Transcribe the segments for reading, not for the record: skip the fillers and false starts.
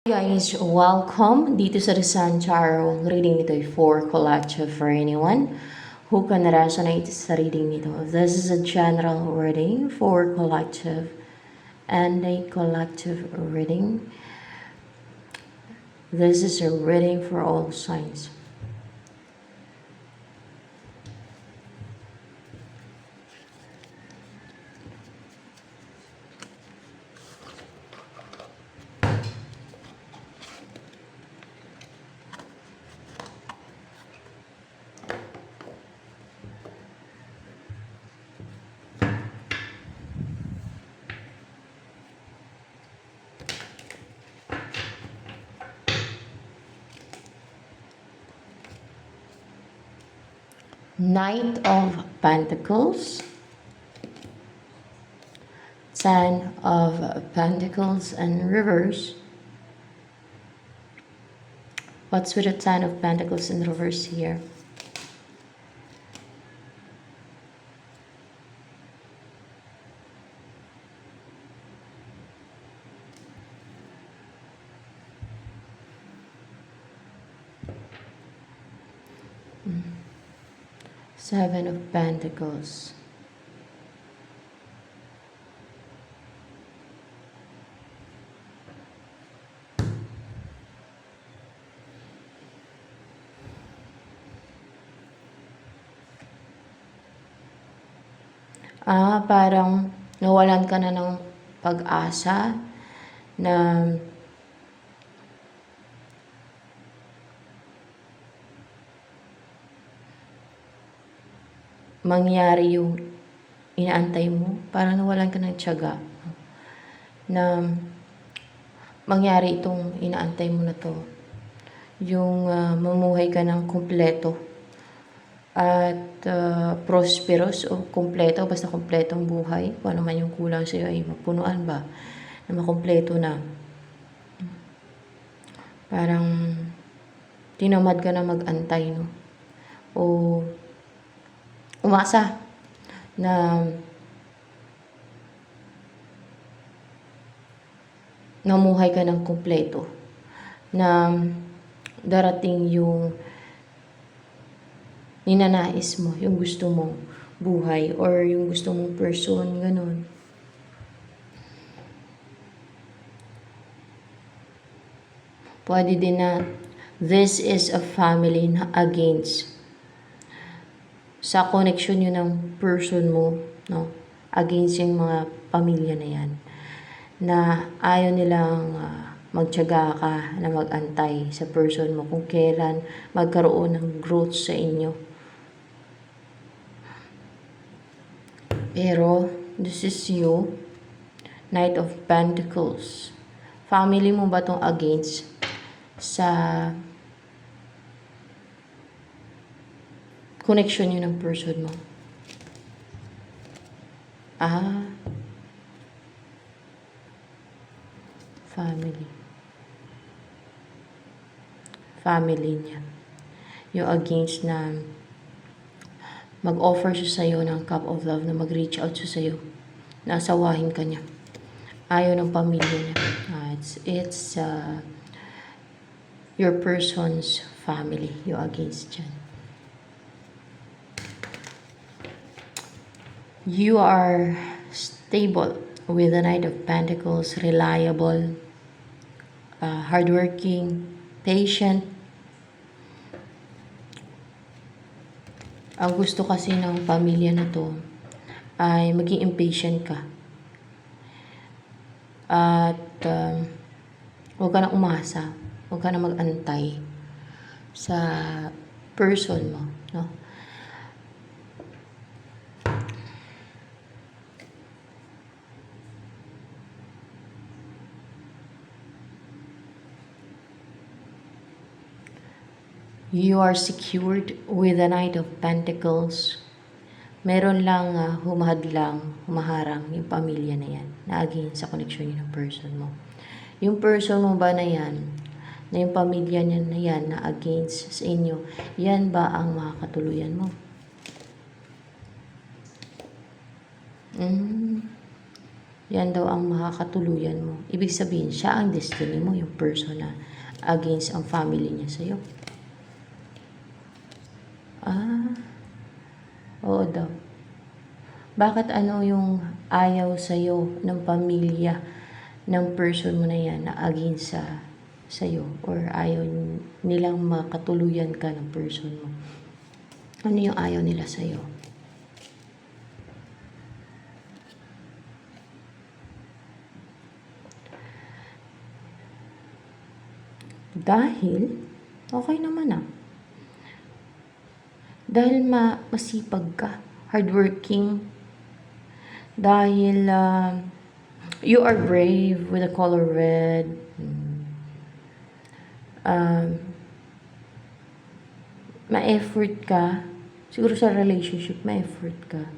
Guys, welcome dito sa Rizan Tarot. Reading nito ay for collective for anyone who can resonate sa reading nito. This is a general reading for collective and a collective reading. This is a reading for all signs. Knight of Pentacles, Ten of Pentacles and reverse. What's with the Ten of Pentacles in reverse here? Seven of Pentacles. Parang nawalan ka na ng pag-asa na mangyari yung inaantay mo. Parang nawalan ka ng tiyaga na mangyari itong inaantay mo na to. Yung mamuhay ka ng kumpleto at prosperous o kumpleto, basta kumpletong buhay. Kung ano man yung kulang sa'yo ay mapunuan ba na makumpleto na. Parang tinamad ka na mag-antay, no? O umasa na namuhay ka ng kumpleto, na darating yung ninanais mo, yung gusto mong buhay or yung gusto mong person, ganun. Pwede din na this is a family na against sa connection yun ng person mo, no? Against yung mga pamilya na yan, na ayaw nilang magtiyaga ka na mag-antay sa person mo kung kailan magkaroon ng growth sa inyo. Pero this is you, Knight of Pentacles. Family mo ba tong against sa connection yun ng person mo? Family niya. Yung against na mag-offer siya sa'yo ng cup of love, na mag-reach out siya sa'yo, na asawahin ka niya. Ayaw ng pamilya niya. It's your person's family, yung against dyan. You are stable with the Knight of Pentacles, reliable, hardworking, patient. Ang gusto kasi ng pamilya na to ay maging impatient ka. At huwag ka na umasa, huwag ka na mag-antay sa person mo, no? You are secured with the Knight of Pentacles. Meron lang humaharang yung pamilya na yan, na against sa connection yun ng person mo. Yung person mo ba na yan, na yung pamilya niya na yan, na against sa inyo, yan ba ang makakatuluyan mo? yan daw ang makakatuluyan mo. Ibig sabihin, siya ang destiny mo, yung person na against ang family niya sa'yo. Oo daw. Bakit ano yung ayaw sa'yo ng pamilya ng person mo na yan na against sa'yo? Or ayaw nilang makatuluyan ka ng person mo? Ano yung ayaw nila sa'yo? Dahil, okay naman Dahil masipag ka, hardworking. Dahil you are brave with the color red. Ma-effort ka. Siguro sa relationship, ma-effort ka.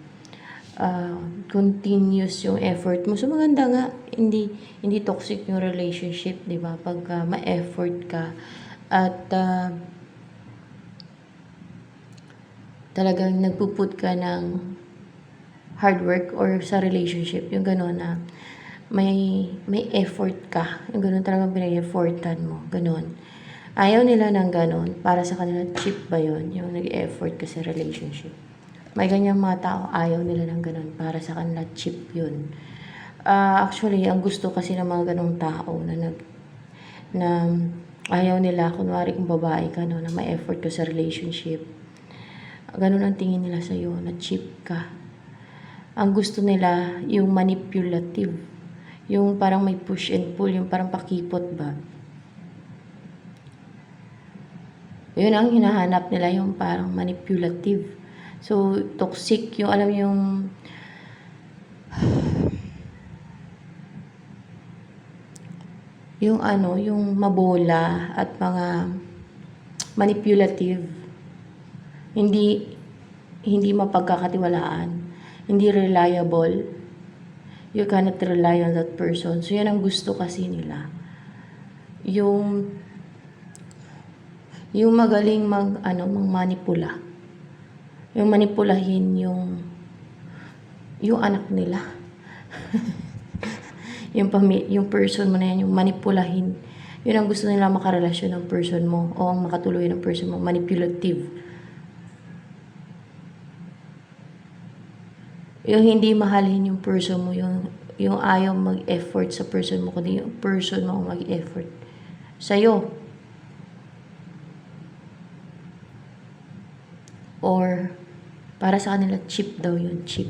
Continuous yung effort mo. So maganda nga, hindi toxic yung relationship, di ba? Pag ma-effort ka at talagang nagpuput ka ng hard work or sa relationship, yung gano'n na may effort ka. Yung gano'n talagang pinag-effortan mo. Gano'n. Ayaw nila ng gano'n. Para sa kanila, cheap ba yun? Yung nag-effort ka sa relationship. May ganyang mga tao, ayaw nila ng gano'n. Para sa kanila, cheap yun. Actually, ang gusto kasi ng mga ganong tao na ayaw nila, kunwari kung babae ka, no, na may effort ka sa relationship. Ganun ang tingin nila sa'yo, na cheap ka. Ang gusto nila, yung manipulative. Yung parang may push and pull, yung parang pakipot ba. Yun ang hinahanap nila, yung parang manipulative. So, toxic, yung alam yung mabola at mga manipulative. Hindi mapagkakatiwalaan, hindi reliable. You cannot rely on that person. So, yan ang gusto kasi nila. Yung magaling manipula. Yung manipulahin yung anak nila. yung person mo na yan, yung manipulahin. Yun ang gusto nila makarelasyon ng person mo o ang makatuloy ng person mo, manipulative. Yung hindi mahalin yung person mo, yung ayaw mag-effort sa person mo, kundi yung person mo mag-effort sa'yo. Or, para sa kanila, cheap daw yun, cheap.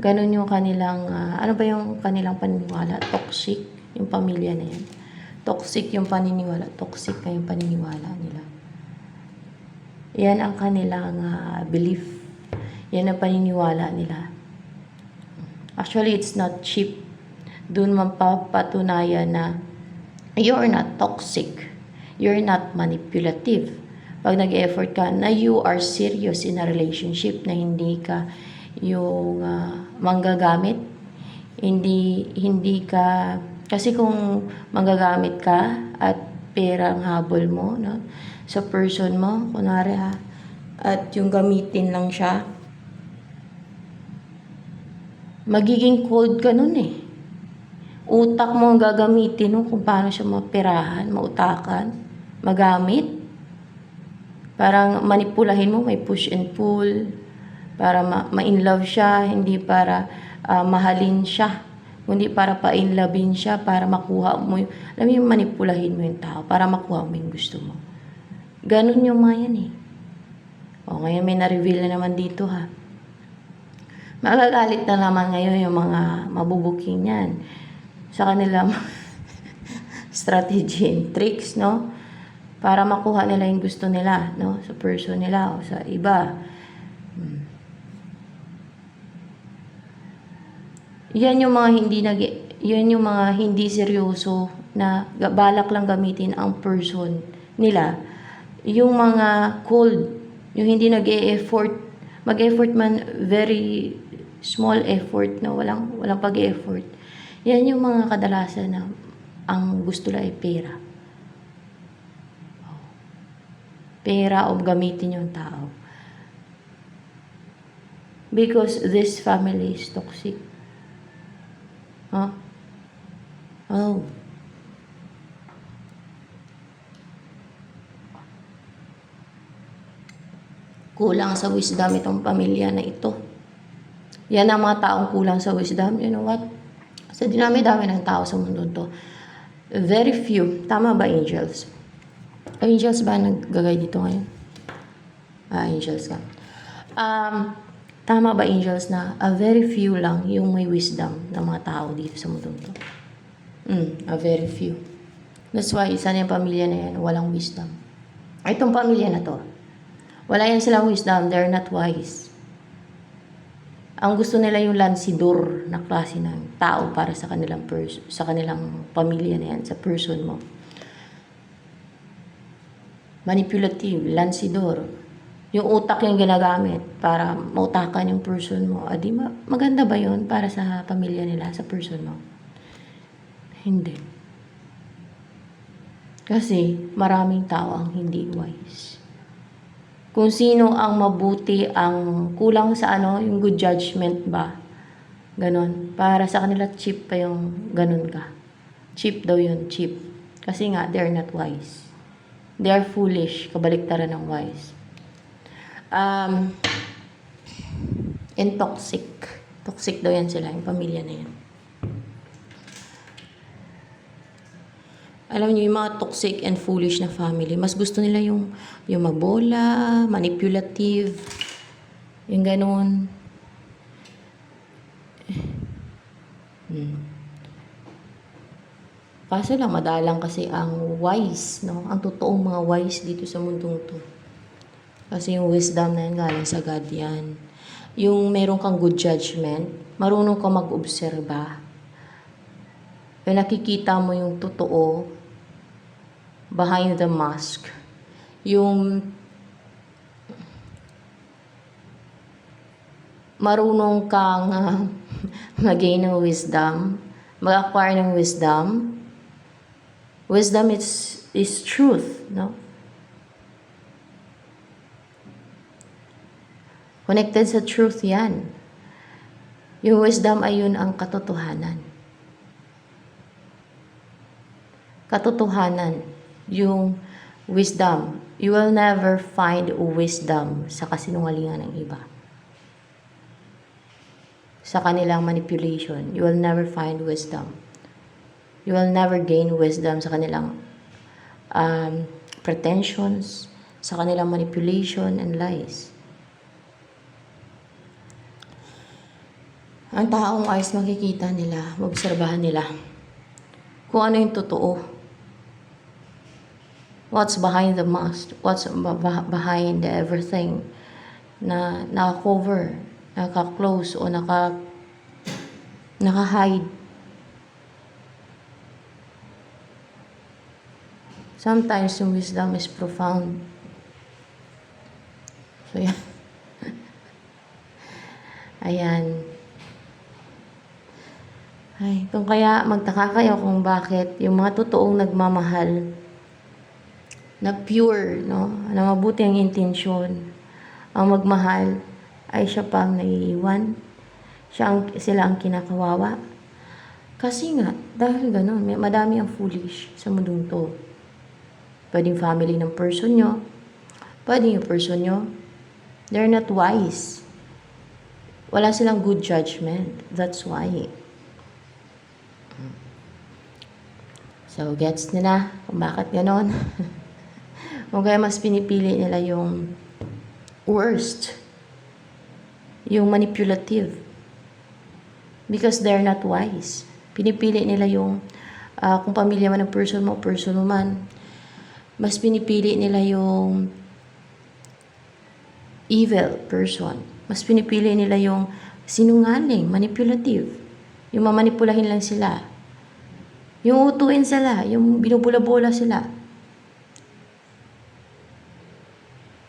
Ganon yung kanilang, ano ba yung kanilang paniniwala? Toxic, yung pamilya na yan. Toxic yung paniniwala, toxic na yung paniniwala nila. Yan ang kanilang belief. Yan ang paniniwala nila. Actually, it's not cheap. Doon mapapatunayan na you're not toxic. You're not manipulative. Pag nag-effort ka na you are serious in a relationship, na hindi ka yung manggagamit. Hindi ka, kasi kung manggagamit ka at perang habol mo, no, sa person mo, kunwari at yung gamitin lang siya, magiging cold ka nun Utak mo ang gagamitin no, kung paano siya maperahan, mautakan, magamit. Parang manipulahin mo, may push and pull, para ma-inlove siya, hindi para mahalin siya, kundi para pa-inlovein siya, para makuha mo alam mo yung manipulahin mo yung tao, para makuha mo yung gusto mo. Ganun yung mga yan O, ngayon may na-reveal na naman dito Magagalit na naman ngayon yung mga mabubuking yan sa kanilang strategy and tricks, no? Para makuha nila yung gusto nila, no? Sa person nila o sa iba. Yan yung mga hindi seryoso na balak lang gamitin ang person nila. Yung mga cold, yung hindi nag-e-effort, mag-effort man very small effort na walang pag-effort. Yan yung mga kadalasan na ang gusto lang ay pera. Pera o gamitin yung tao. Because this family is toxic. Huh? Oh. Kulang sa wisdom itong pamilya na ito. Yan ang mga taong kulang sa wisdom. You know what? Sa dinami-dami ng tao sa mundo to, very few. Tama ba, angels? Angels ba naggagay dito ngayon? Angels ka. Tama ba, angels, na a very few lang yung may wisdom ng mga tao dito sa mundo to? A very few. That's why isa na yung pamilya na yan, walang wisdom. Itong pamilya na to, wala yan silang wisdom, they're not wise. Ang gusto nila yung lansidor na klase ng tao para sa kanilang sa kanilang pamilya na yan, sa person mo. Manipulative, lansidor. Yung utak yung ginagamit para mautakan yung person mo. Adi, maganda ba yun para sa pamilya nila, sa person mo? Hindi. Kasi maraming tao ang hindi wise. Kung sino ang mabuti, ang kulang sa yung good judgment ba? Ganon. Para sa kanila, cheap pa yung ganon ka. Cheap daw yun, cheap. Kasi nga, they're not wise. They are foolish, kabaliktaran ng wise. And toxic. Toxic daw yan sila, yung pamilya na yan. Alam niyo, yung mga toxic and foolish na family, mas gusto nila yung mabola, manipulative, yung ganun. Kaso lang, madalang kasi ang wise, no? Ang totoong mga wise dito sa mundong to. Kasi yung wisdom na yan, galing sa God yan. Yung meron kang good judgment, marunong kang mag-obserba. Yung nakikita mo yung totoo, behind the mask. Yung marunong kang mag-gain ng wisdom, mag-acquire ng wisdom. Wisdom is truth, no? Connected sa truth yan. Yung wisdom ay yun ang katotohanan. Katotohanan. Yung wisdom. You will never find wisdom sa kasinungalingan ng iba. Sa kanilang manipulation, you will never find wisdom. You will never gain wisdom sa kanilang pretensions, sa kanilang manipulation and lies. Ang taong ayos makikita nila, maobserbahan nila kung ano yung totoo. What's behind the mask? What's behind everything na naka-cover, naka-close o naka-hide. Sometimes yung wisdom is profound. So, yan. Ayan. Ay, kung kaya magtaka kayo kung bakit yung mga totoong nagmamahal, na pure, no? Na mabuti ang intensyon, ang magmahal, ay siya pang naiiwan. Sila ang kinakawawa. Kasi nga, dahil gano'n, madami ang foolish sa mundong to. Pwedeng family ng person nyo, pwedeng yung person nyo, they're not wise. Wala silang good judgment. That's why. So, gets nila kung bakit gano'n. Kung kaya mas pinipili nila yung worst, yung manipulative. Because they're not wise. Pinipili nila yung, kung pamilya man ng person mo man, mas pinipili nila yung evil person. Mas pinipili nila yung sinungaling, manipulative. Yung mamanipulahin lang sila. Yung utuin sila, yung binubula-bola sila.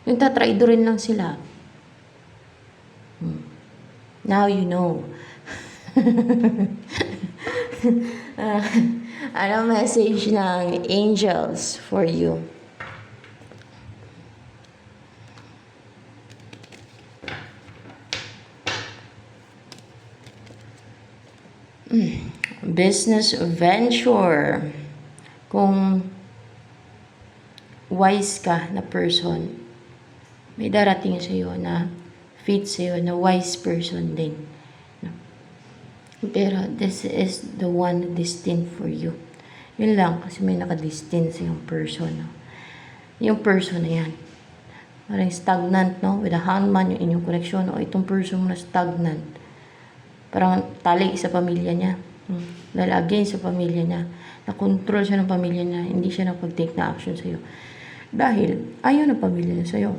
Yung tatraidorin lang sila. Now you know. Ano message ng angels for you? business venture. Kung wise ka na person, may darating sa'yo na fit sa'yo na wise person din. No? Pero this is the one destined for you. Yun lang, kasi may nakadestined sa yung person. No? Yung person na yan. Parang stagnant, no? With a hangman, yung inyong connection, o itong person mo na stagnant. Parang tali sa pamilya niya. Dahil against sa pamilya niya. Na-control siya ng pamilya niya. Hindi siya nakapag-take na action sa'yo. Dahil ayaw ng pamilya niya sa'yo.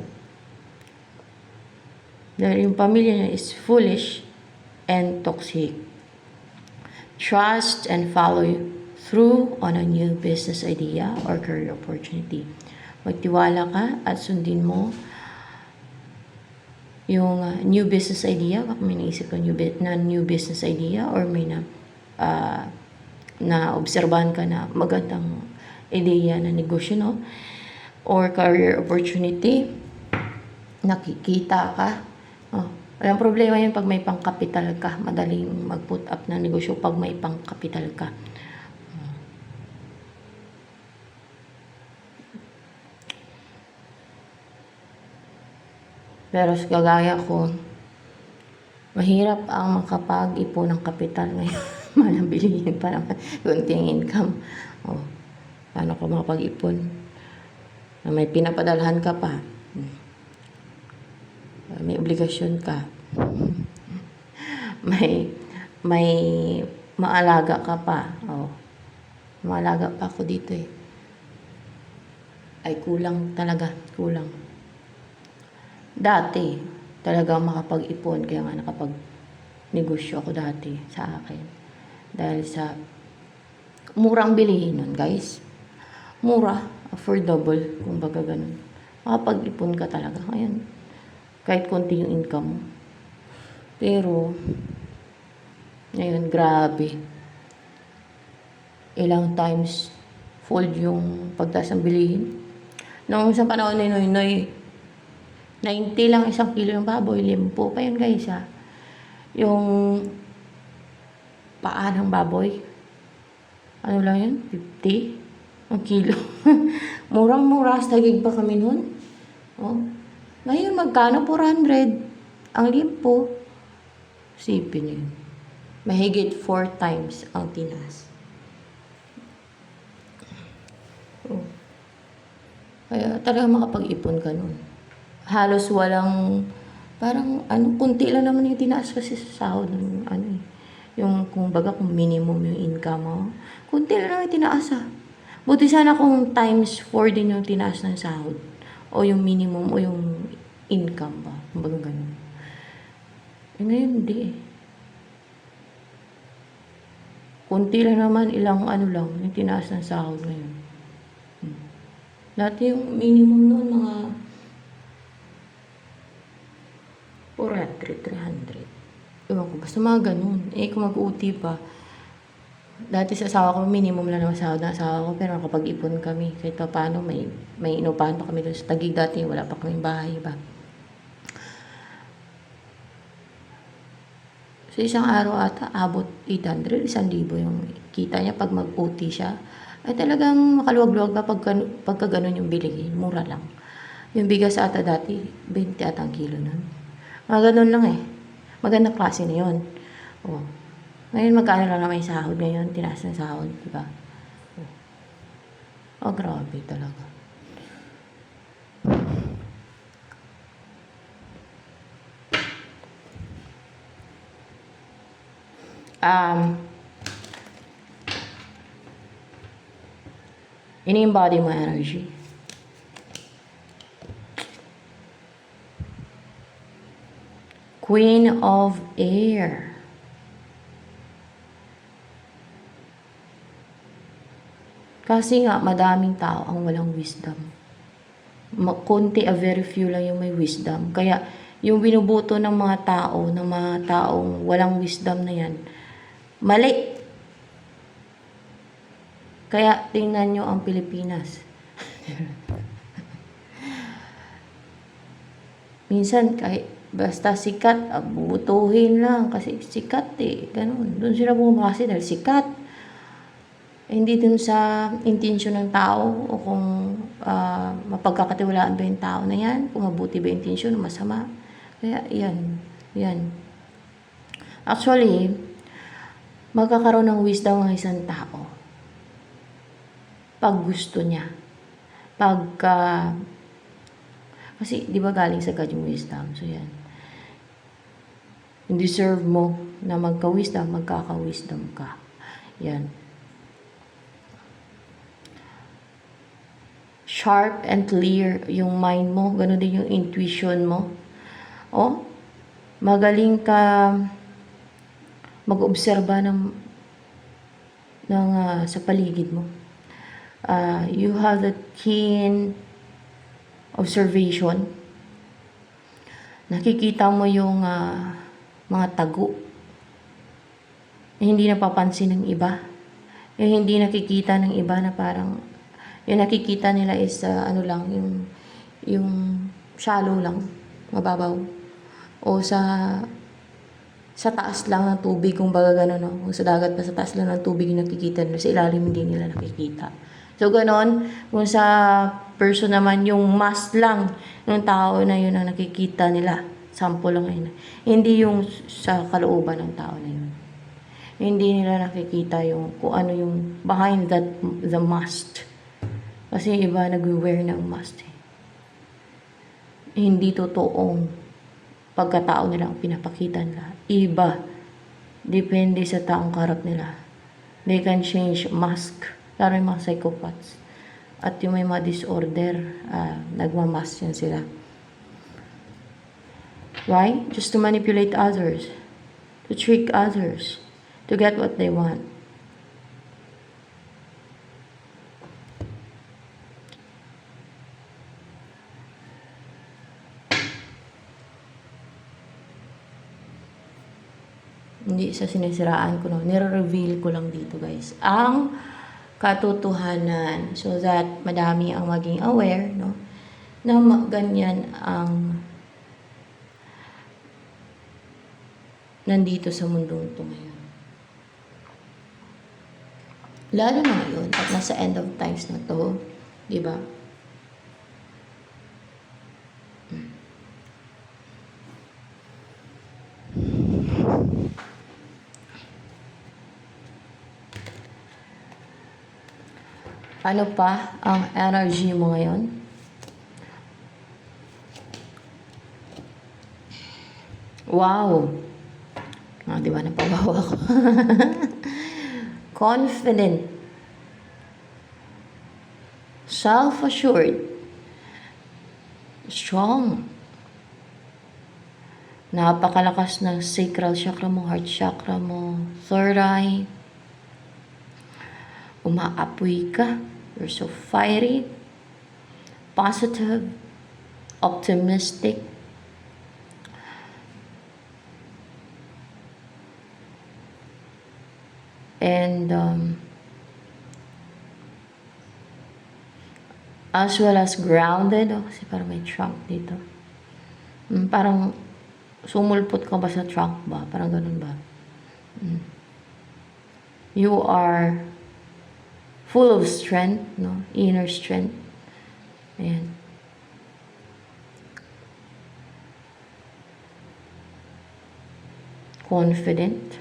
Dahil yung pamilya niya is foolish and toxic. Trust and follow through on a new business idea or career opportunity. Magtiwala ka at sundin mo yung new business idea. Baka may naisip ka new business idea or may na obserbahan ka na magandang ideya na negosyo, no? Or career opportunity. Nakikita ka. Walang problema yun pag may pang-capital ka. Madaling mag-put up ng negosyo pag may pang-capital ka. Pero sa kagaya ko, mahirap ang makapag-ipon ng kapital ngayon. Malabilihin pa naman kunting income. Paano ko makapag-ipon? May pinapadalhan ka pa. May obligasyon ka. may maalaga ka pa. Maalaga pa ako dito eh. Ay kulang talaga, kulang. Dati, talagang makapag-ipon, kaya nga nakapag-negosyo ako dati sa akin. Dahil sa murang bilihin nun, guys. Mura, affordable, kumbaga ganun. Makapag-ipon ka talaga. Ngayon, kahit konti yung income mo. Pero, ngayon, grabe. Ilang times fold yung pagtaas ng bilihin. Noong isang panahon ni Noy, 90 lang isang kilo ng baboy, limpo pa yun guys ha. Yung paa ng baboy, ano lang yun, 50 ang kilo. Murang-mura, tagig pa kami nun. Ngayon magkano? 400 ang limpo. Sipin yun. Mahigit 4 times ang tinas. Kaya talaga makapag-ipon ka nun. Halos walang, parang kunti lang naman yung tinaas kasi sa sahod ng yung kumbaga kung minimum yung income mo. Kunti lang naman yung tinaas Buti sana kung times 4 din yung tinaas ng sahod. O yung minimum o yung income ba. Kumbaga ganun. Ngayon hindi kunti lang naman, ilang lang yung tinaas ng sahod ngayon. Dati yung minimum noon mga 300. Ewan ko, basta mga ganun. Kung mag-uti pa. Dati sa asawa ko, minimum lang naman sahod ng asawa ko. Pero nakapag-ipon kami. Kahit pa paano, may inupahan pa kami doon sa Taguig dati. Wala pa kaming bahay ba. Sa isang araw ata, abot 800, 1,000 yung kita niya pag mag-uti siya. Ay talagang makaluwag-luwag na pagka ganun yung bilihin. Mura lang. Yung bigas ata dati, 20 ata ang kilo nun. Mga ganun lang Magandang klase na yun. Ngayon magkano lang naman yung sahod ngayon. Tinaas ng sahod, diba? Grabe talaga. Ini-embody mo energy. Queen of Air. Kasi nga, madaming tao ang walang wisdom. Konti, very few lang yung may wisdom. Kaya, yung binubuto ng mga taong walang wisdom na yan, mali. Kaya, tingnan nyo ang Pilipinas. Minsan, kahit basta sikat, bubutuhin lang kasi sikat ganun. Doon sila bumabase dahil sikat. hindi dun sa intensyon ng tao o kung mapagkakatiwalaan ba yung tao na yan, kung mabuti ba yung intensyon o masama. Kaya yan. Actually, magkakaroon ng wisdom ang isang tao pag gusto niya. Kasi di ba galing sa God yung wisdom? So yan. Yung deserve mo na magka-wisdom, magkaka-wisdom ka. Yan. Sharp and clear yung mind mo. Ganun din yung intuition mo. Magaling ka mag-obserba sa paligid mo. You have that keen observation. Nakikita mo yung mga tago. Hindi napapansin ng iba. Hindi nakikita ng iba na parang yung nakikita nila is yung shallow lang, mababaw. O sa taas lang ng tubig, kung baga gano'n, no? Kung sa dagat pa, sa taas lang ng tubig yung nakikita nila, sa ilalim hindi nila nakikita. So, gano'n, kung sa person naman, yung mask lang ng tao na yun ang nakikita nila. Sample lang yun. Hindi yung sa kalooban ng tao na yun. Hindi nila nakikita yung kung ano yung behind the mask. Kasi yung iba nag-wear ng mask. Hindi totoong pagkatao nila ang pinapakita nila. Iba. Depende sa taong karap nila. They can change mask. Lalo yung mga psychopaths. At yung may mga disorder, nagmamask yan sila. Why? Just to manipulate others. To trick others. To get what they want. Hindi sa sinisiraan ko, no. Nire-reveal ko lang dito, guys, ang katotohanan, so that madami ang maging aware, no, na ganyan ang nandito sa mundong ito ngayon. Lalo na ngayon at nasa end of times na to, di ba? Ano pa ang energy mo ngayon? Wow! Di ba napabawa ko? Confident. Self-assured. Strong. Napakalakas ng sacral chakra mo, heart chakra mo, third eye. Umaapoy ka. You're so fiery, positive, optimistic. And as well as grounded. Kasi parang may trunk dito. Parang sumulpot ka ba sa trunk ba? Parang ganun ba? You are full of strength, no? Inner strength. Ayan. Confident,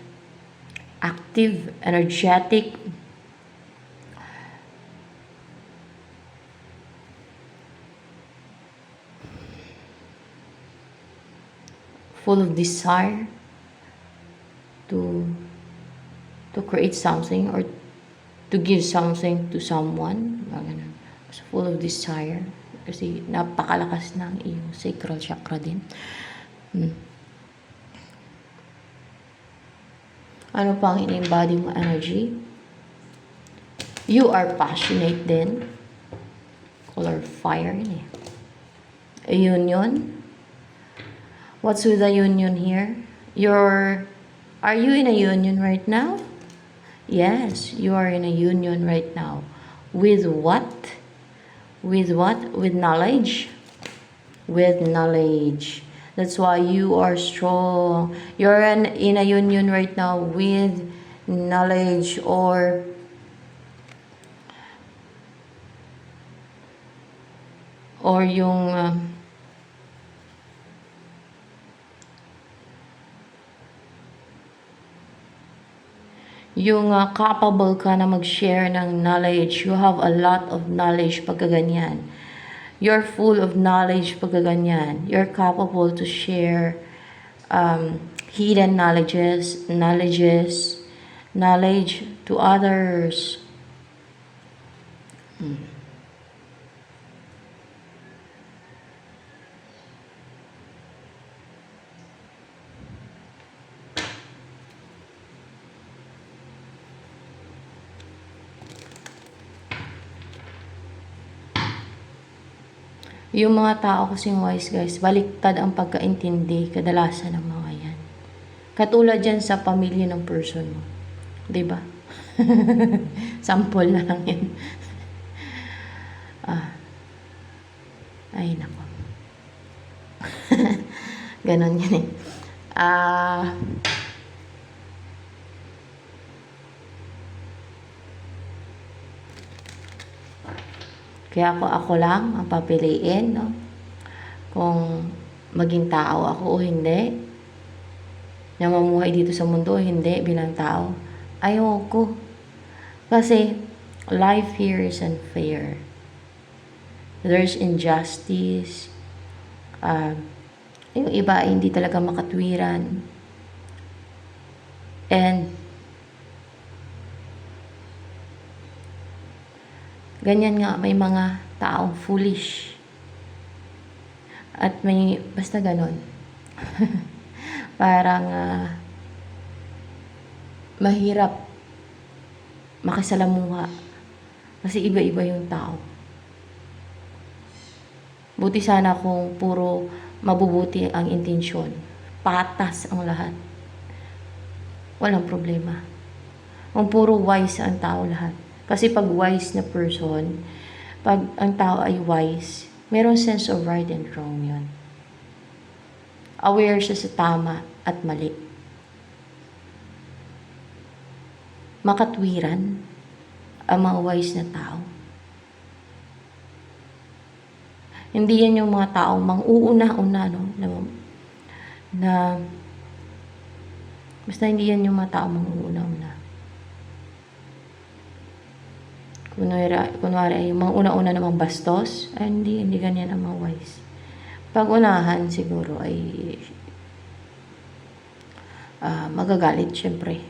active, energetic, full of desire to create something or to give something to someone. So, full of desire. Kasi napakalakas ng iyong sacral chakra din. Ano pang in-embody mo energy? You are passionate din. Color fire yun A union. What's with the union here? Are you in a union right now? Yes, you are in a union right now. With what? With what? With knowledge. With knowledge. That's why you are strong. You're in a union right now with knowledge or or capable ka na mag-share ng knowledge. You have a lot of knowledge pagka ganyan. You're full of knowledge pagka ganyan. You're capable to share hidden knowledge to others. Yung mga tao kasing wise guys, baliktad ang pagkaintindi kadalasan ng mga yan. Katulad yan sa pamilya ng person mo. 'Di ba? Sample na lang yan. Ay nako. Ganon yan eh. Kaya ako lang ang papiliin, no? Kung maging tao ako o hindi. Na mamuhay dito sa mundo o hindi bilang tao. Ayoko. Kasi life here is unfair. There's injustice. Yung iba ay hindi talaga makatwiran. And ganyan nga, may mga taong foolish. At may, basta ganon. Parang mahirap makisalamuha. Kasi iba-iba yung tao. Buti sana kung puro mabubuti ang intensyon. Patas ang lahat. Walang problema. Kung puro wise ang tao lahat. Kasi pag wise na person, pag ang tao ay wise, merong sense of right and wrong yun. Aware siya sa tama at mali. Makatwiran ang mga wise na tao. Hindi yan yung mga tao mang-uuna-una, no? Na basta hindi yan yung mga tao mang-uuna-una. Kunwari ay mga una-una namang bastos, ay hindi ganyan ang mga wise. Pag unahan siguro ay magagalit syempre.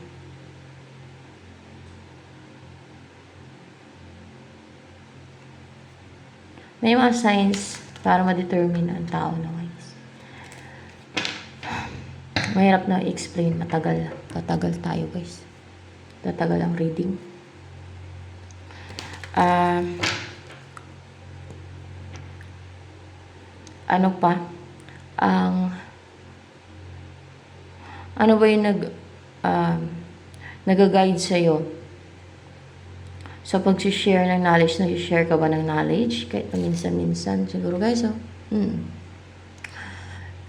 May mga signs para ma-determine ang tao na wise. Mahirap na i-explain, matagal tayo guys. Tatagal ang reading. Ano pa? Ano ba yung nag-guide sa'yo sa pag-share ng knowledge? Nag-share ka ba ng knowledge? Kahit minsan-minsan. Siguro guys,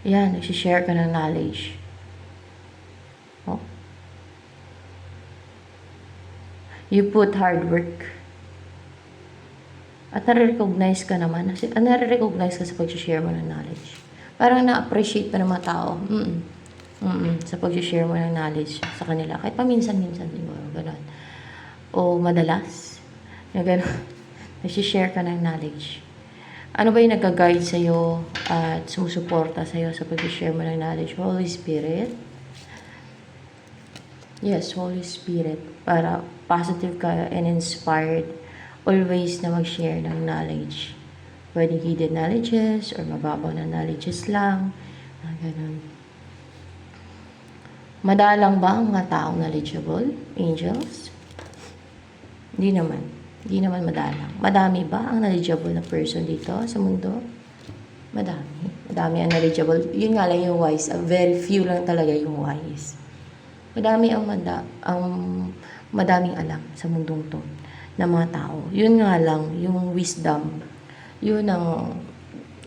yan, nag-share ka ng knowledge. You put hard work. At nare-recognize ka naman. Nare-recognize ka sa pag-share mo ng knowledge. Parang na-appreciate pa ng mga tao. Sa pag-share mo ng knowledge sa kanila. Kahit paminsan-minsan siguro. Ganun. O madalas. Ganun. Nag-share ka ng knowledge. Ano ba yung nag-guide sa'yo at sumusuporta sa'yo sa pag-share mo ng knowledge? Holy Spirit. Yes, Holy Spirit. Para positive ka and inspired always na mag-share ng knowledge. Pwedeng hidden knowledges or mababaw na knowledges lang. Ganun. Madalang ba ang mga taong knowledgeable? Angels? Hindi naman. Hindi naman madalang. Madami ba ang knowledgeable na person dito sa mundo? Madami. Madami ang knowledgeable. Yun nga lang yung wise. Very few lang talaga yung wise. Madami ang madaming alam sa mundong to ng mga tao. Yun nga lang, yung wisdom, yun ang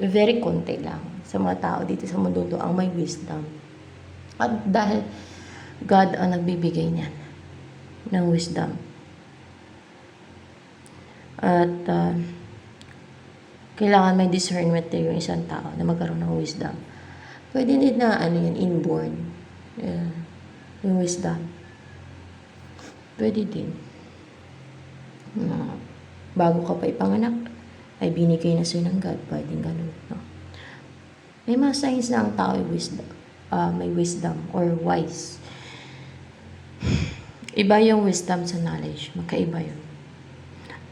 very konti lang sa mga tao dito sa mundo to ang may wisdom. At dahil God ang nagbibigay niyan ng wisdom. At Kailangan may discernment din yung isang tao na magkaroon ng wisdom. Pwede din na yan, inborn. Yeah. Yung wisdom. Pwede din. Bago ka pa ipanganak, ay binigay na sa'yo ng God. Pwedeng ganun. No? May mga signs na ang tao ay wisdom. May wisdom or wise. Iba yung wisdom sa knowledge. Magkaiba yun.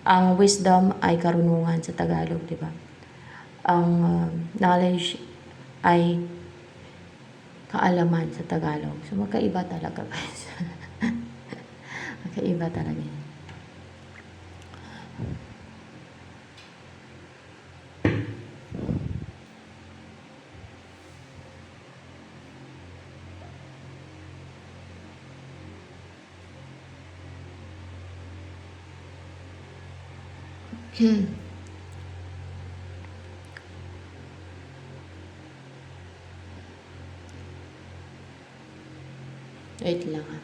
Ang wisdom ay karunungan sa Tagalog, di ba? Ang knowledge ay kaalaman sa Tagalog. So, magkaiba talaga, guys. Magkaiba talaga. Wait lang ha.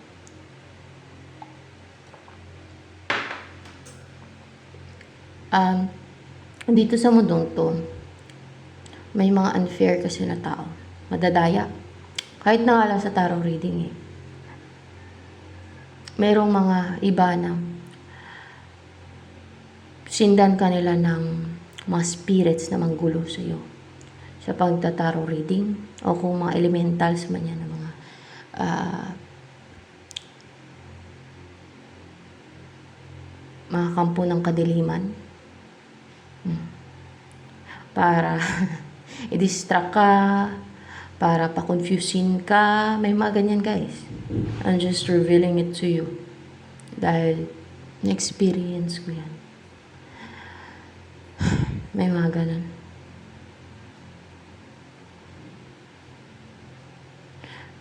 Dito sa mundong to, may mga unfair kasi na tao. Madadaya. Kahit na nga lang sa tarot reading eh. Merong mga iba na sindan kanila ng mga spirits na manggulo sa iyo sa pagta-tarot reading o kung mga elementals man yan ng mga kampo ng kadiliman para i-distract ka, para pa-confusin ka. May mga ganyan, guys. I'm just revealing it to you dahil na-experience ko yan. May mga ganun.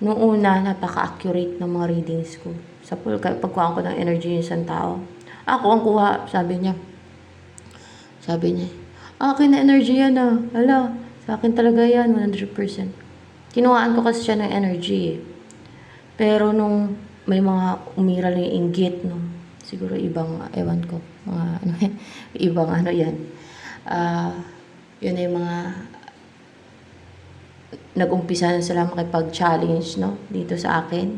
Noong una, napaka-accurate ng mga readings ko. Sa pagkuhaan ko ng energy ng isang tao. Ako ang kuha, sabi niya. Akin na energy yan ah. Hala, sa akin talaga yan, 100%. Kinuhaan ko kasi siya ng energy eh. Pero nung may mga umiral yung inggit, no? Siguro ibang, ewan ko, mga ano, ibang ano yan. Yun ay mga nag-umpisa na sila makipag-challenge, no? Dito sa akin.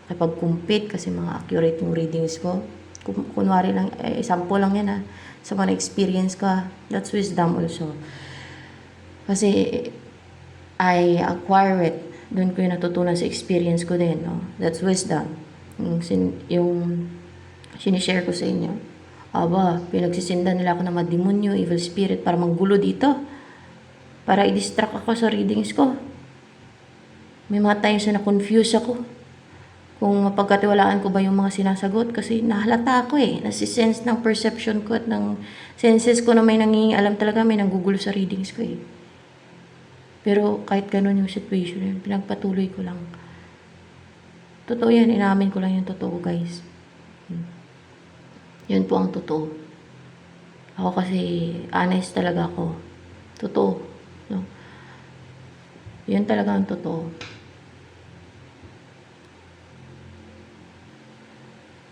Makipag-compete kasi mga accurate yung readings ko. Kunwari lang, sample lang yan sa mga experience ka. That's wisdom also. Kasi I acquire it. Doon ko yung natutunan sa experience ko din, no? That's wisdom. Yung sinishare ko sa inyo. Aba, pinagsisindan nila ako ng mga demonyo, evil spirit para manggulo dito. Para i-distract ako sa readings ko. May mga times na na-confuse ako. Kung mapagkatiwalaan ko ba yung mga sinasagot kasi nahalata ako eh. Nasisense ng perception ko at ng senses ko na may nangingialam talaga, may nanggugulo sa readings ko eh. Pero kahit ganun yung situation yun, pinagpatuloy ko lang. Totoo yan, inamin ko lang yung totoo, guys. Yun po ang totoo. Ako kasi honest talaga ako. Totoo. No? Yun talaga ang totoo.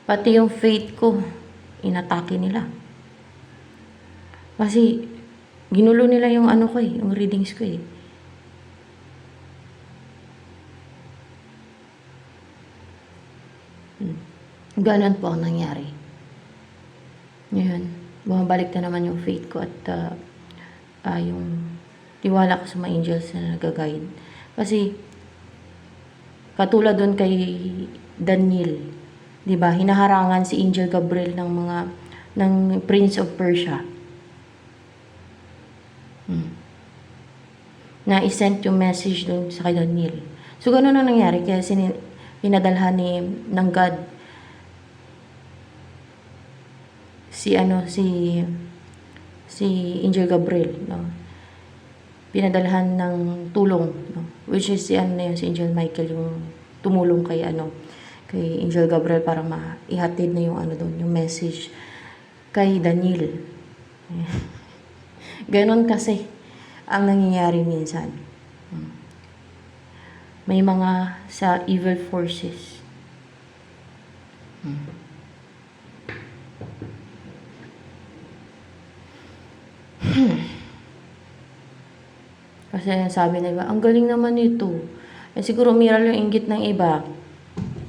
Pati yung faith ko, inatake nila. Kasi, ginulo nila yung ano ko eh, yung readings ko eh. Ganon po ang nangyari. Ngayon, bumabalik na naman yung faith ko at yung tiwala ko sa mga angels na nag-guide. Kasi, katulad doon kay Daniel, diba, hinaharangan si Angel Gabriel ng Prince of Persia. Na isent yung message dun sa kay Daniel. So, ganun ang nangyari. Kaya pinadalhan ng God si Angel Gabriel, no? Pinadalhan ng tulong, no? Which is si Angel Michael yung tumulong kay Angel Gabriel para maihatid na yung doon, yung message kay Daniel. Ganon kasi ang nangyayari minsan. May mga sa evil forces. Kasi sabi na iba, ang galing naman nito. Eh, siguro umiral yung inggit ng iba.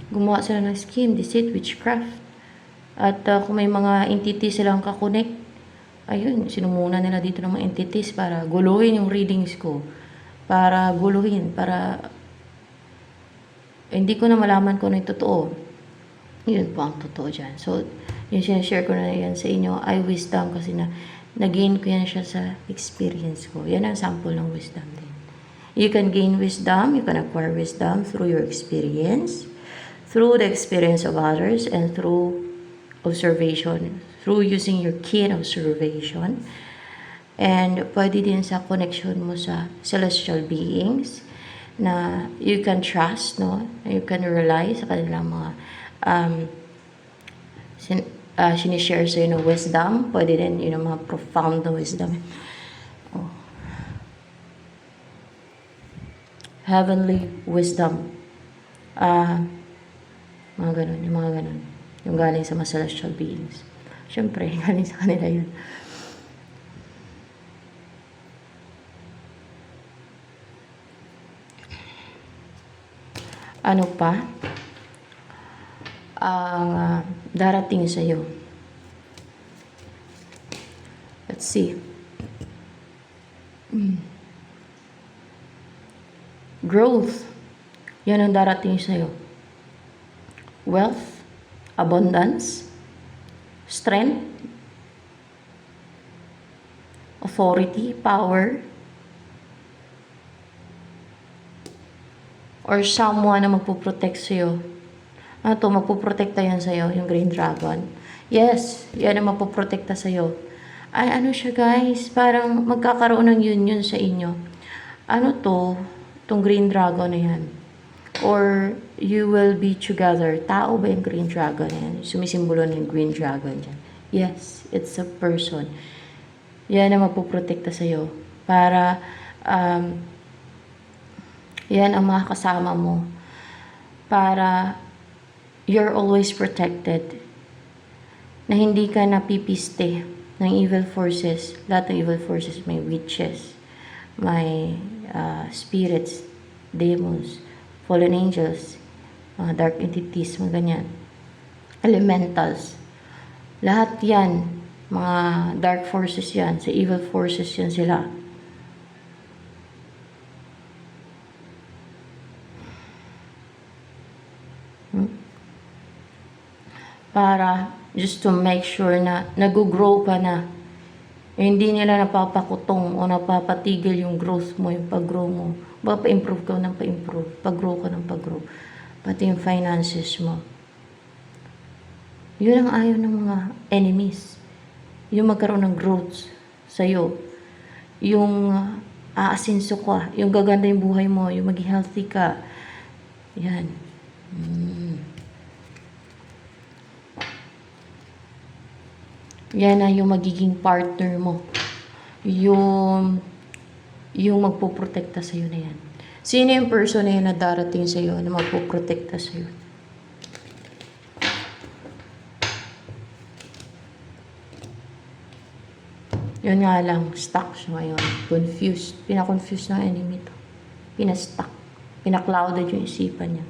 Gumawa sila ng scheme, deceit, witchcraft. At kung may mga entities silang kakonect, ayun, sinumuna nila dito ng mga entities para guluhin yung readings ko. Para guluhin, para hindi ko na malaman kung ano yung totoo. Yun po ang totoo dyan. So, yung sinashare ko na yan sa inyo ay wisdom kasi nag-gain ko yan siya sa experience ko. Yan ang sample ng wisdom din. You can gain wisdom, you can acquire wisdom through your experience, through the experience of others, and through observation, through using your keen observation. And pwede din sa connection mo sa celestial beings na you can trust, no? You can rely sa kanilang mga sinishare sa'yo ng wisdom. Pwede din yun ang mga profound na wisdom. Oh. Heavenly wisdom. Mga ganun, yung mga ganun. Yung galing sa mga celestial beings. Siyempre, galing sa kanila yun. Ano pa ang darating sa iyo? Let's see. Growth. Yan ang darating sa iyo. Wealth, abundance, strength, authority, power, or someone na magpuprotect sa'yo. Ano to, magpuprotekta yan sa'yo, yung Green Dragon. Yes, yan ang magpuprotekta sa'yo. Ay, ano siya guys, parang magkakaroon ng union sa inyo. Ano to, tong Green Dragon na yan. Or you will be together. Tao ba yung Green Dragon na yan? Sumisimbolo ng Green Dragon dyan. Yes, it's a person. Yan ang magpuprotekta sa'yo. Para, yan ang mga kasama mo. Para you're always protected. Na hindi ka napipiste ng evil forces. Lahat ng evil forces, may witches, may spirits, demons, fallen angels, mga dark entities, mga ganyan. Elementals. Lahat yan, mga dark forces yan, sa evil forces yan sila. Para just to make sure na nag-grow ka na. Hindi nila napapakutong o napapatigil yung growth mo, yung pag-grow mo. Baka pa-improve ka ng pa-improve. Pag-grow ka ng pag-grow. Pati yung finances mo. Yun ang ayaw ng mga enemies. Yung magkaroon ng growth sa'yo. Yung aasinso ka. Yung gaganda yung buhay mo. Yung maging healthy ka. Yan. Yan na yung magiging partner mo. Yung magpuprotekta sa'yo na yan. Sino yung person na yan na darating sa'yo na magpuprotekta sa'yo? Yun nga lang, stuck siya ngayon. Confused. Pinakonfused ng enemy to. Pinastuck. Pinaklouded yung isipan niya.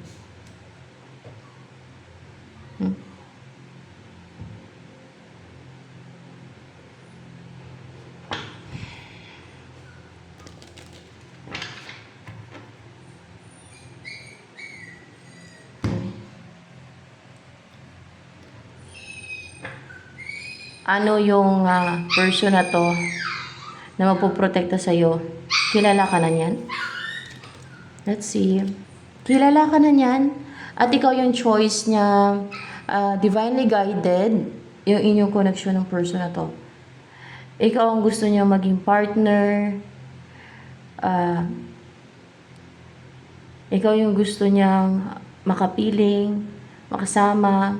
Ano yung person na to na magpuprotekta sa'yo? Kilala ka na niyan? Let's see. Kilala ka na niyan? At ikaw yung choice niya, divinely guided, yung inyong connection ng person na to. Ikaw ang gusto niya maging partner, ikaw yung gusto niyang makapiling, makasama,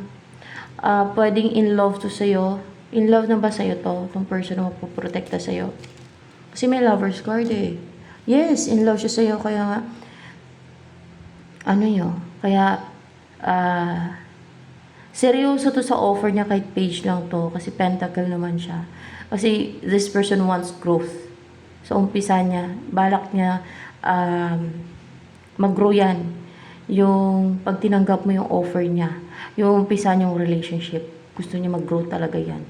pwedeng in love to sa'yo. In love na ba sa'yo to? Itong person na magpuprotekta sa'yo? Kasi may lover's card eh. Yes, in love siya sa'yo. Kaya nga, ano yun? Kaya, seryoso to sa offer niya kahit page lang to. Kasi pentacle naman siya. Kasi this person wants growth. Sa umpisa niya, balak niya mag-grow yan. Yung pag tinanggap mo yung offer niya, yung umpisa niyong relationship, gusto niya mag-grow talaga yan.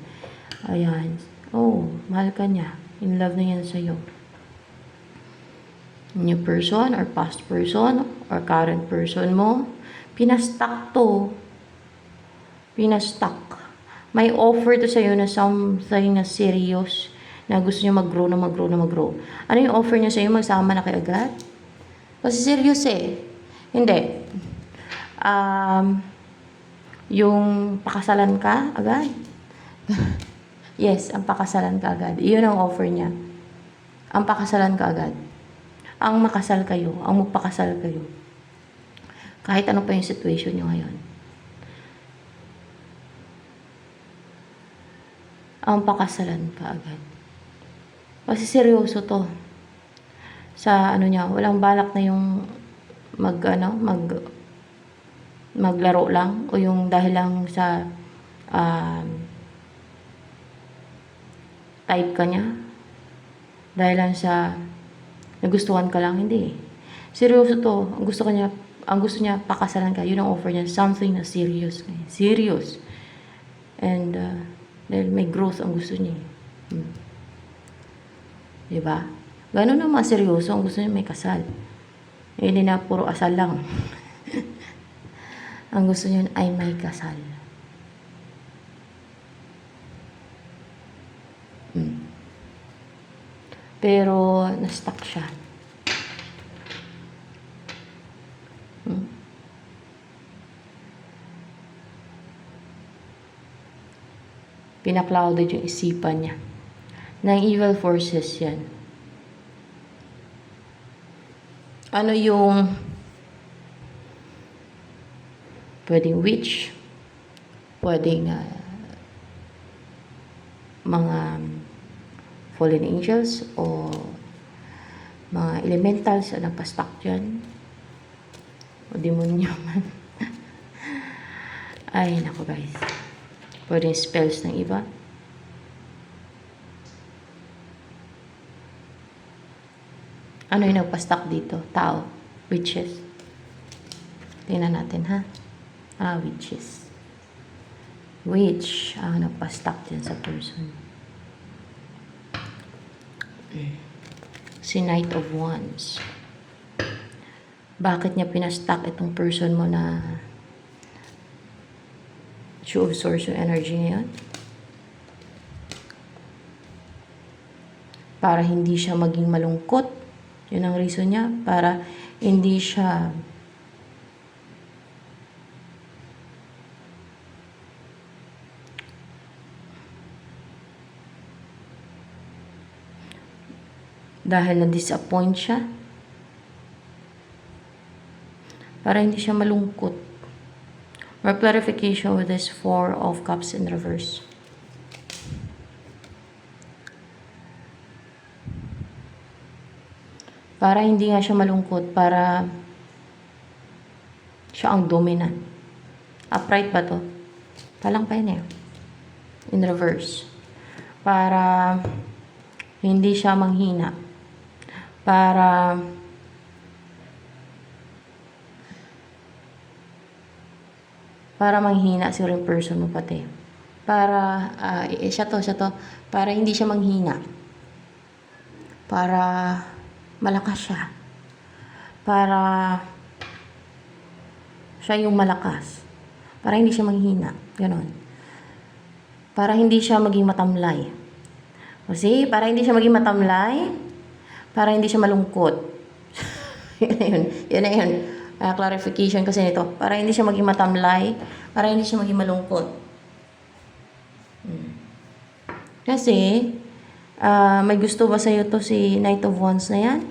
Ayan. Oh, mahal ka niya. In love na yan sa'yo. New person or past person or current person mo, pinastak to. Pinastak. May offer to sa'yo na something na serious, na gusto niya mag-grow na mag-grow na mag-grow. Ano yung offer niya sa'yo? Magsama na kayo agad? Kasi serious eh. Hindi. Yung pakasalan ka agad. Yes, ang pakasalan ka agad. Iyon ang offer niya. Ang pakasalan ka agad. Ang makasal kayo. Ang magpakasal kayo. Kahit ano pa yung situation niyo ngayon. Ang pakasalan ka agad. Kasi seryoso to. Sa ano niya, walang balak na yung maglaro lang o yung dahil lang sa type ka niya, dahil lang sa nagustuhan ka lang, hindi. Seryoso to. Ang gusto niya pakasalan ka. Yun ang offer niya, something na serious. Serious. And dahil may growth ang gusto niya. Diba? Ganun naman seryoso, ang gusto niya may kasal. Hindi na puro asal lang. Ang gusto niya ay may kasal. Pero na-stuck siya. Pinaklouded yung isipan niya. Ng evil forces yan. Ano yung pwedeng witch, pwedeng mga fallen angels o mga elementals na nagpa-stuck dyan o demonyo man. Ay nako guys, pwedeng spells ng iba. Ano yung nagpa-stuck dito? Tao. Witches. Tingnan natin ha. Witches. Witch ang nagpa-stuck dyan sa person. Si Knight of Wands. Bakit niya pinastuck itong person mo na Two of Swords yung energy ngayon? Para hindi siya maging malungkot. Yun ang reason niya. Para hindi siya dahil na-disappoint siya. Para hindi siya malungkot. More clarification with this Four of Cups in reverse. Para hindi nga siya malungkot, para siya ang dominant. Upright ba to? Palang pa yun eh. In reverse. Para hindi siya manghina. Para manghina siguro yung person mo pati. Para, siya to. Para hindi siya manghina. Para malakas siya. Para siya yung malakas. Para hindi siya manghina. Ganon. Para hindi siya maging matamlay. Kasi, para hindi siya maging matamlay, para hindi siya malungkot. Yun na yun. Clarification kasi nito. Para hindi siya maging matamlay, para hindi siya maging malungkot. Kasi, may gusto ba sa'yo to si Knight of Wands na yan?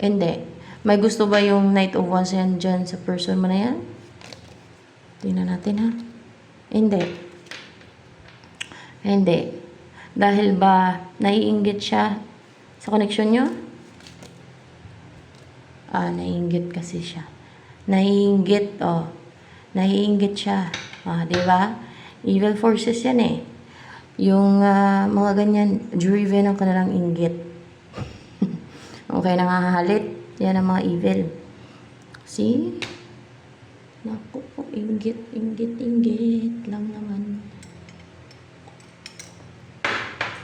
Hindi. May gusto ba yung Knight of Wands yan dyan sa person mo na yan? Tingnan natin ha. Hindi. Dahil ba naiinggit siya sa connection nyo? Naiinggit kasi siya. Naiinggit siya. Diba? Evil forces yan eh. Yung mga ganyan, driven ang kanilang inggit. Okay, nangahalit. Yan ang mga evil. See? Naku po, inggit, inggit, inggit lang naman.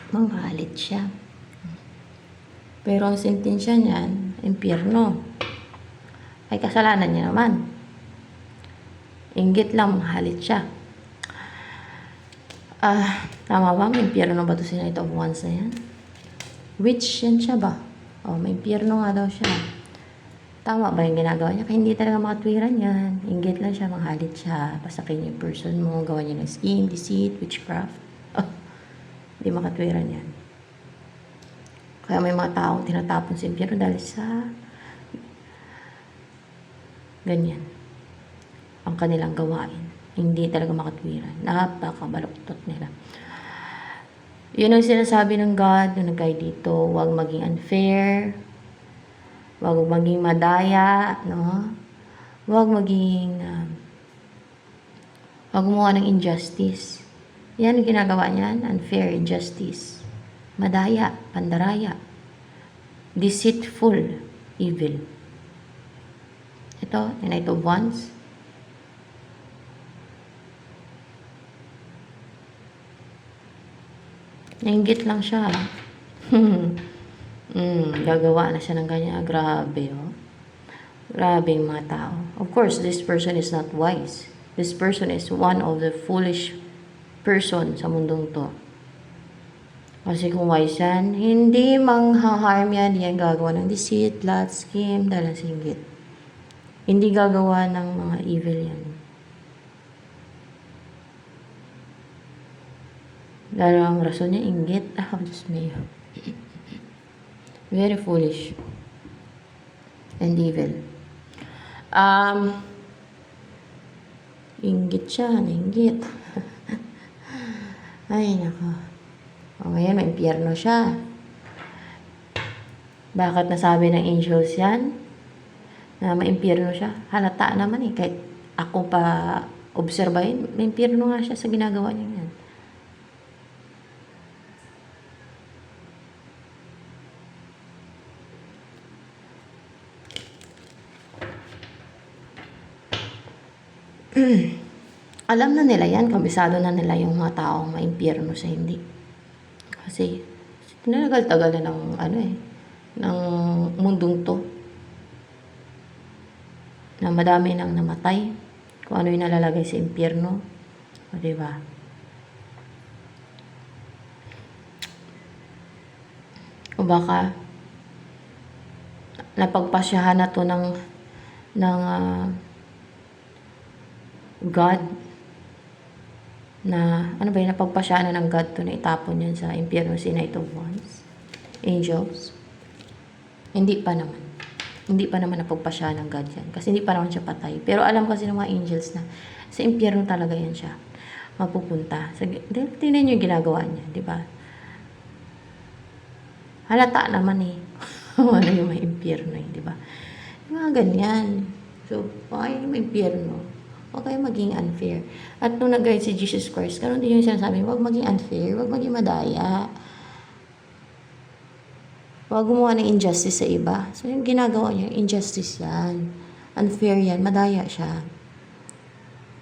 Manghalit siya. Pero ang sentensya niyan, impyerno. Ay kasalanan niya naman. Inggit lang, manghalit siya. Tama ba? May impyerno ba ito si Knight of Wands na yan? Witch yan siya ba? May impyerno nga daw siya. Tama ba yung ginagawa niya? Kaya hindi talaga makatwiran yan. Inggit lang siya, manghalit siya. Pasakin yung person mo, gawa niya ng scheme, deceit, witchcraft. Hindi makatwiran yan. Kaya may mga taong tinatapon sa impyerno dahil sa ganyan. Ang kanilang gawain. Hindi talaga makatwiran. Napakabaluktot nila. Yun ang sinasabi ng God na nag-guide dito. Huwag maging unfair. Huwag maging madaya. No? Huwag maging huwag gumawa ng injustice. Yan ang ginagawa niyan. Unfair, injustice. Madaya, pandaraya. Deceitful, evil. Ito, the Knight of Wands. Nainggit lang siya. Gagawa na siya ng ganyan. Grabe, oh. Grabe yung mga tao. Of course, this person is not wise. This person is one of the foolish person sa mundong to. Kasi kung wise yan, hindi mangha-harm yan. Hindi yan gagawa ng deceit, plot, scheme, dahil sa inggit. Hindi gagawa ng mga evil yan. Dahil ang rason niya, inggit. Diyos me. Very foolish. And evil. Inggit siya, nainggit. Ay, nako. Ngayon, may impyerno siya. Bakit nasabi ng angels yan? Na may impyerno siya? Halata naman eh. Kahit ako pa obserbahin, may impyerno nga siya sa ginagawa niya yan. Alam na nila yan, kabisado na nila yung mga taong maimpyerno sa hindi. Kasi, tinagal-tagal na ng mundong to. Na madami nang namatay. Kung ano yung nalalagay sa impyerno. O, diba? O baka, napagpasyahan na to ng God na, ano ba yun, napagpasyahan ng God to na itapon yan sa impyerno si Knight of Wands. Angels. Hindi pa naman napagpasyahan ng God yan. Kasi hindi pa naman siya patay. Pero alam kasi ng mga angels na sa impyerno talaga yan siya mapupunta. Tingnan nyo yung ginagawa niya, di ba? Halata naman eh. Ano yung mga impyerno eh, di ba? Mga ganyan. So, ay yung impyerno. Huwag kayo maging unfair. At nung nag-guide si Jesus Christ, karon din yung sinasabi, huwag maging unfair, huwag maging madaya. Huwag gumawa ng injustice sa iba. So, yung ginagawa niya, injustice yan. Unfair yan, madaya siya.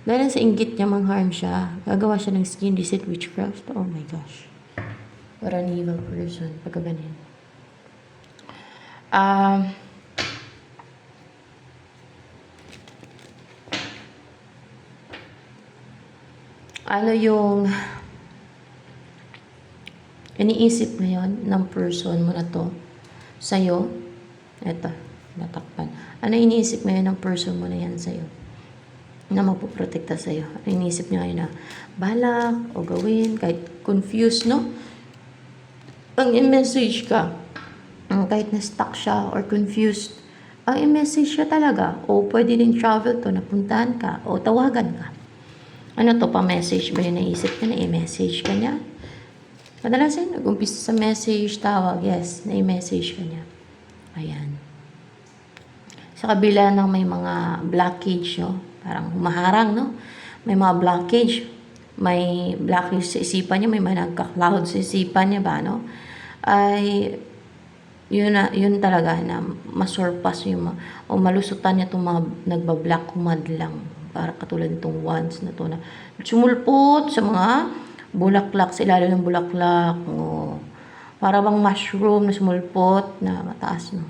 Dahil sa inggit niya, mang-harm siya. Gagawa siya ng skin, deceit, witchcraft. Oh my gosh. What an evil person. Pagka ganyan. Ano yung iniisip ngayon ng person mo na to sa'yo? Eto, natakpan. Ano iniisip ngayon ng person mo na yan sa'yo? Na mapuprotekta sa'yo? Ano iniisip niya ngayon na balak o gawin? Kahit confused, no? Ang i-message ka, kahit na-stuck siya or confused, ang i-message siya talaga. O pwede din travel to, napuntahan ka, o tawagan ka. Ano to, pa-message ba yung naisip ka na i-message ka niya? Kadalasan, nag-umpisa sa message, tawag, yes, na i-message ka niya. Ayan. Sa kabila ng may mga blockage, no? Parang humaharang, no? May mga blockage. may blackish sa isipan niya, may mga nagka-cloud sa isipan niya ba, no? Ay, yun talaga na masurpass yung o malusutan niya itong mga nagbablack madlang. Para katulad nitong ones na to na sumulpot sa mga bulaklak, sa ilalim ng bulaklak. O, para bang mushroom na sumulpot na mataas, no?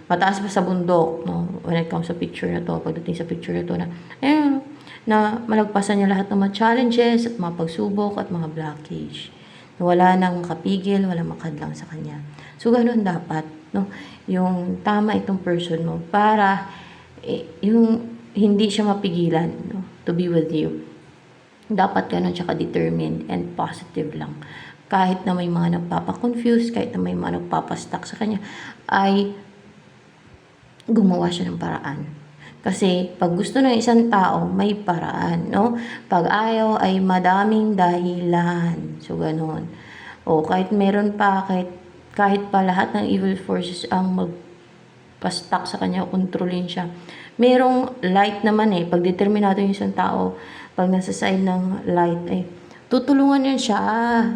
Mataas pa sa bundok, no? When it comes sa picture na to, pagdating sa picture na to na, ayun, na malagpasan niya lahat ng mga challenges at mga pagsubok at mga blockage. Wala nang makapigil, wala makadlang sa kanya. So, ganun dapat, no? Yung tama itong person mo para yung hindi siya mapigilan, no? To be with you. Dapat ganun siya ka-determined and positive lang. Kahit na may mga nagpapakonfuse, kahit na may mga nagpapastuck sa kanya, ay gumawa siya ng paraan. Kasi pag gusto ng isang tao, may paraan, no? Pag ayaw ay madaming dahilan. So, ganun. O, kahit meron pa, kahit pa lahat ng evil forces ang magpastak sa kanya, kontrolin siya. Merong light naman pag determinado yung isang tao, pag nasa side ng light, ay tutulungan yun siya,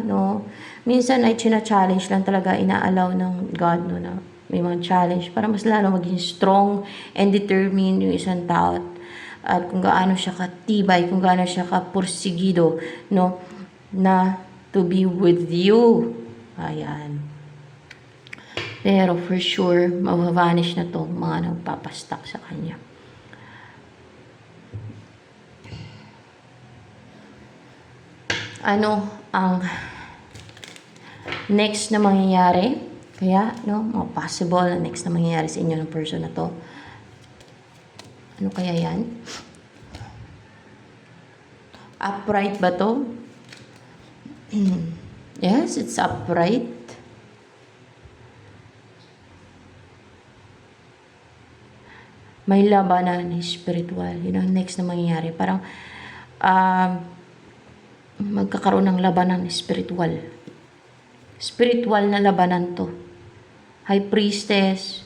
no? Minsan ay china-challenge lang talaga, inaalaw ng God, no, na may mga challenge para mas lalo maging strong and determined yung isang tao at kung gaano siya katibay, kung gaano siya kapursigido, no, na to be with you. Ayan. Pero for sure, mavanish na to mga nagpapastak sa kanya. Ano ang next na mangyayari? Kaya, no, mga possible na next na mangyayari sa inyo ng person na to. Ano kaya yan? Upright ba to? Yes, it's upright. May labanan spiritual. Yun ang next na mangyayari. Parang, magkakaroon ng labanan spiritual. Spiritual na labanan to. High priestess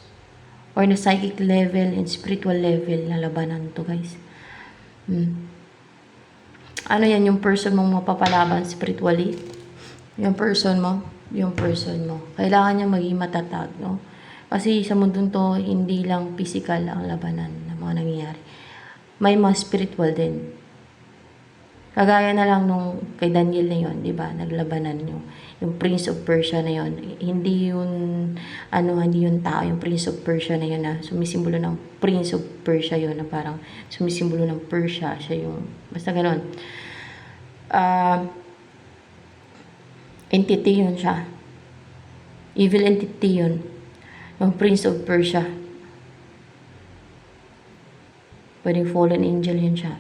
or na psychic level and spiritual level na labanan to, guys. Ano yan yung person mong mapapalaban spiritually? Yung person mo. Kailangan niya maging matatag, no? Kasi sa mundong to, hindi lang physical ang labanan na mga nangyayari. May mga spiritual din. Kagaya na lang nung kay Daniel na yon, di ba? Naglabanan yung Prince of Persia na yon. Hindi yung tao, yung Prince of Persia na yon na sumisimbolo ng Prince of Persia yon na parang sumisimbolo ng Persia, siya yung, basta gano'n. Entity yun siya. Evil entity yun. Yung Prince of Persia. Pwedeng fallen angel yun siya.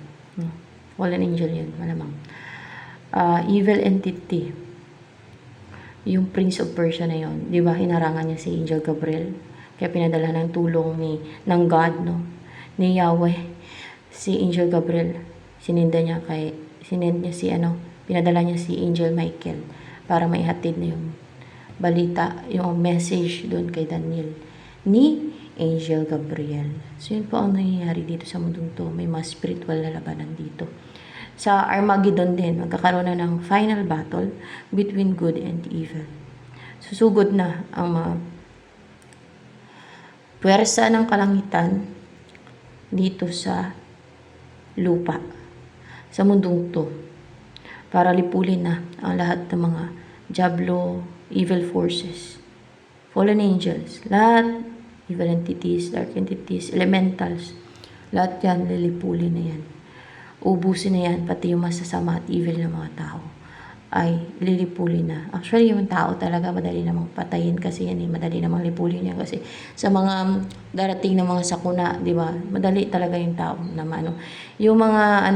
Fallen angel yun, malamang. Evil entity. Yung Prince of Persia na yun. Di ba, hinarangan niya si Angel Gabriel. Kaya pinadala ng tulong ng God, no? Ni Yahweh. Si Angel Gabriel. Pinadala niya si Angel Michael para maihatid na yung balita, yung message doon kay Daniel ni Angel Gabriel. So, yun po ang nangyayari dito sa mundong to. May mga spiritual na labanan dito. Sa Armageddon din, magkakaroon na ng final battle between good and evil. Susugod na ang mga puwersa ng kalangitan dito sa lupa, sa mundong to, para lipulin na ang lahat ng mga diablo, evil forces, fallen angels, lahat, evil entities, dark entities, elementals, lahat yan, lilipulin na yan. Ubusin na yan, pati yung masasama at evil na mga tao ay lilipulin na. Actually, yung tao talaga madali namang patayin kasi yan madali namang lipulin yan kasi sa mga darating na mga sakuna, di ba? Madali talaga yung tao na yung mga